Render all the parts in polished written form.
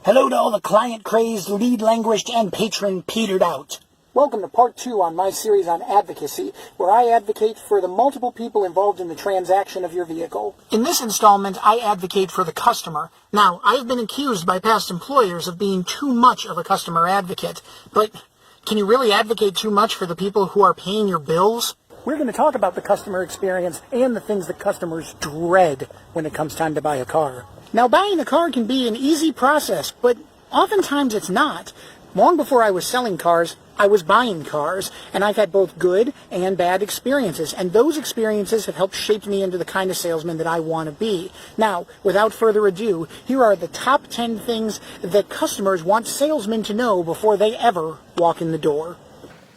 Hello to all the client-crazed, lead-languished, and patron-petered out. Welcome to part 2 on my series on advocacy, where I advocate for the multiple people involved in the transaction of your vehicle. In this installment, I advocate for the customer. Now, I have been accused by past employers of being too much of a customer advocate, but can you really advocate too much for the people who are paying your bills? We're going to talk about the customer experience and the things that customers dread when it comes time to buy a car. Now, buying a car can be an easy process, but oftentimes it's not. Long before I was selling cars, I was buying cars, and I've had both good and bad experiences, and those experiences have helped shape me into the kind of salesman that I want to be. Now, without further ado, here are the top 10 things that customers want salesmen to know before they ever walk in the door.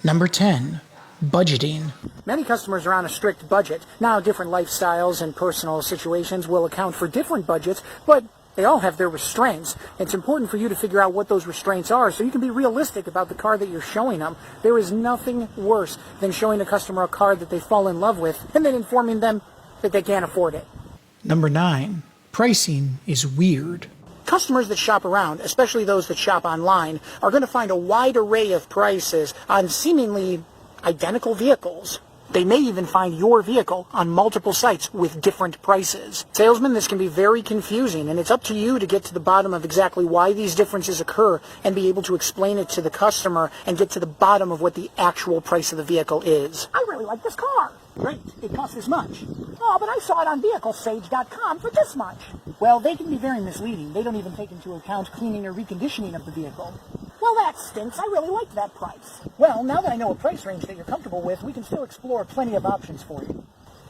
Number 10. Budgeting. Many customers are on a strict budget. Now, different lifestyles and personal situations will account for different budgets, but they all have their restraints. It's important for you to figure out what those restraints are so you can be realistic about the car that you're showing them. There is nothing worse than showing a customer a car that they fall in love with and then informing them that they can't afford it. Number 9. Pricing is weird. Customers that shop around, especially those that shop online, are going to find a wide array of prices on seemingly identical vehicles. They may even find your vehicle on multiple sites with different prices. Salesmen, this can be very confusing, and it's up to you to get to the bottom of exactly why these differences occur and be able to explain it to the customer and get to the bottom of what the actual price of the vehicle is. I really like this car. Great, it costs this much. Oh, but I saw it on VehicleSage.com for this much. Well, they can be very misleading. They don't even take into account cleaning or reconditioning of the vehicle. Well, that stinks. I really liked that price. Well, now that I know a price range that you're comfortable with, we can still explore plenty of options for you.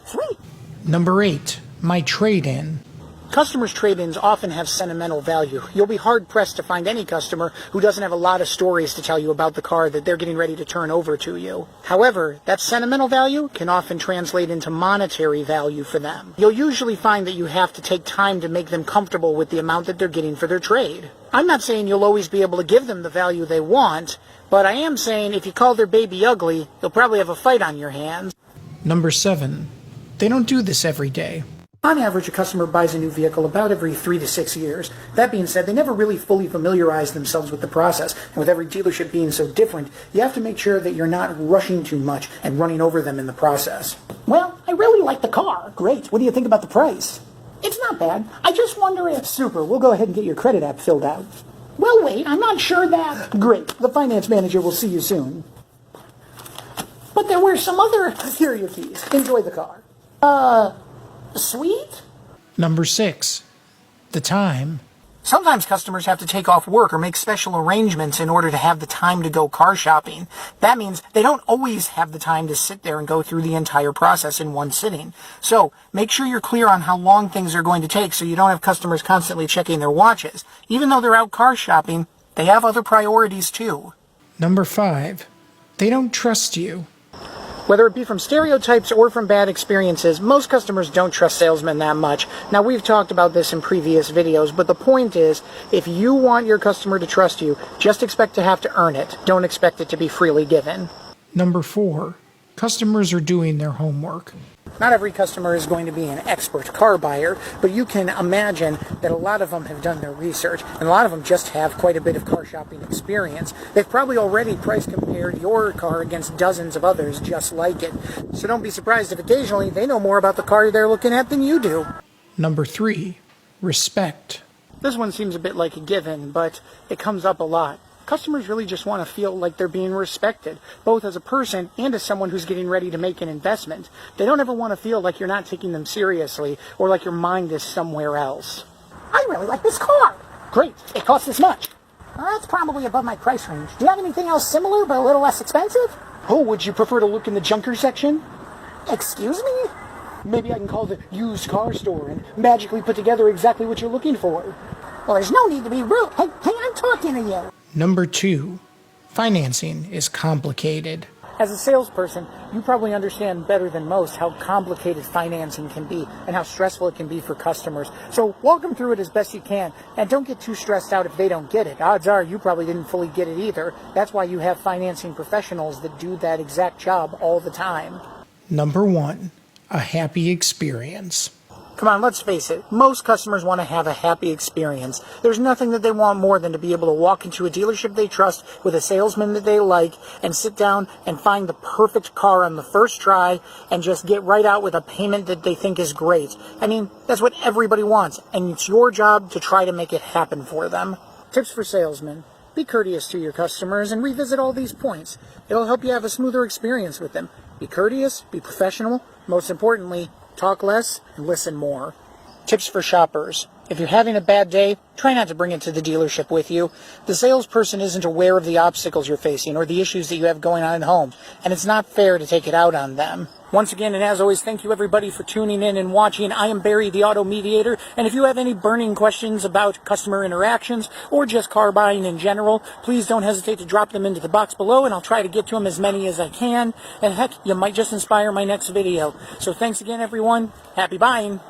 Sweet. Number 8, my trade-in. Customers' trade-ins often have sentimental value. You'll be hard-pressed to find any customer who doesn't have a lot of stories to tell you about the car that they're getting ready to turn over to you. However, that sentimental value can often translate into monetary value for them. You'll usually find that you have to take time to make them comfortable with the amount that they're getting for their trade. I'm not saying you'll always be able to give them the value they want, but I am saying if you call their baby ugly, you'll probably have a fight on your hands. Number 7. They don't do this every day. On average, a customer buys a new vehicle about every 3 to 6 years. That being said, they never really fully familiarize themselves with the process, and with every dealership being so different, you have to make sure that you're not rushing too much and running over them in the process. Well, I really like the car. Great. What do you think about the price? It's not bad. I just wonder if... Super. We'll go ahead and get your credit app filled out. Well, wait. I'm not sure that... Great. The finance manager will see you soon. But there were some other... Here are your keys. Enjoy the car. Sweet? Number 6. The time. Sometimes customers have to take off work or make special arrangements in order to have the time to go car shopping. That means they don't always have the time to sit there and go through the entire process in one sitting. So make sure you're clear on how long things are going to take so you don't have customers constantly checking their watches. Even though they're out car shopping, they have other priorities too. Number 5. They don't trust you. Whether it be from stereotypes or from bad experiences, most customers don't trust salesmen that much. Now, we've talked about this in previous videos, but the point is, if you want your customer to trust you, just expect to have to earn it. Don't expect it to be freely given. Number 4. Customers are doing their homework. Not every customer is going to be an expert car buyer, but you can imagine that a lot of them have done their research, and a lot of them just have quite a bit of car shopping experience. They've probably already price compared your car against dozens of others just like it. So don't be surprised if occasionally they know more about the car they're looking at than you do. Number 3. Respect. This one seems a bit like a given, but it comes up a lot. Customers really just want to feel like they're being respected, both as a person and as someone who's getting ready to make an investment. They don't ever want to feel like you're not taking them seriously or like your mind is somewhere else. I really like this car. Great. It costs this much. That's probably above my price range. Do you have anything else similar but a little less expensive? Oh, would you prefer to look in the junker section? Excuse me? Maybe I can call the used car store and magically put together exactly what you're looking for. Well, there's no need to be rude. Hey, I'm talking to you. Number 2, financing is complicated. As a salesperson, you probably understand better than most how complicated financing can be and how stressful it can be for customers. So walk them through it as best you can, and don't get too stressed out if they don't get it. Odds are you probably didn't fully get it either. That's why you have financing professionals that do that exact job all the time. Number 1, a happy experience. Come on, let's face it. Most customers want to have a happy experience. There's nothing that they want more than to be able to walk into a dealership they trust with a salesman that they like and sit down and find the perfect car on the first try and just get right out with a payment that they think is great. I mean, that's what everybody wants, and it's your job to try to make it happen for them. Tips for salesmen. Be courteous to your customers and revisit all these points. It'll help you have a smoother experience with them. Be courteous, be professional, most importantly, talk less and listen more. Tips for shoppers. If you're having a bad day, try not to bring it to the dealership with you. The salesperson isn't aware of the obstacles you're facing or the issues that you have going on at home, and it's not fair to take it out on them. Once again, and as always, thank you everybody for tuning in and watching. I am Barry, the Auto Mediator, and if you have any burning questions about customer interactions or just car buying in general, please don't hesitate to drop them into the box below, and I'll try to get to them as many as I can. And heck, you might just inspire my next video. So thanks again, everyone. Happy buying.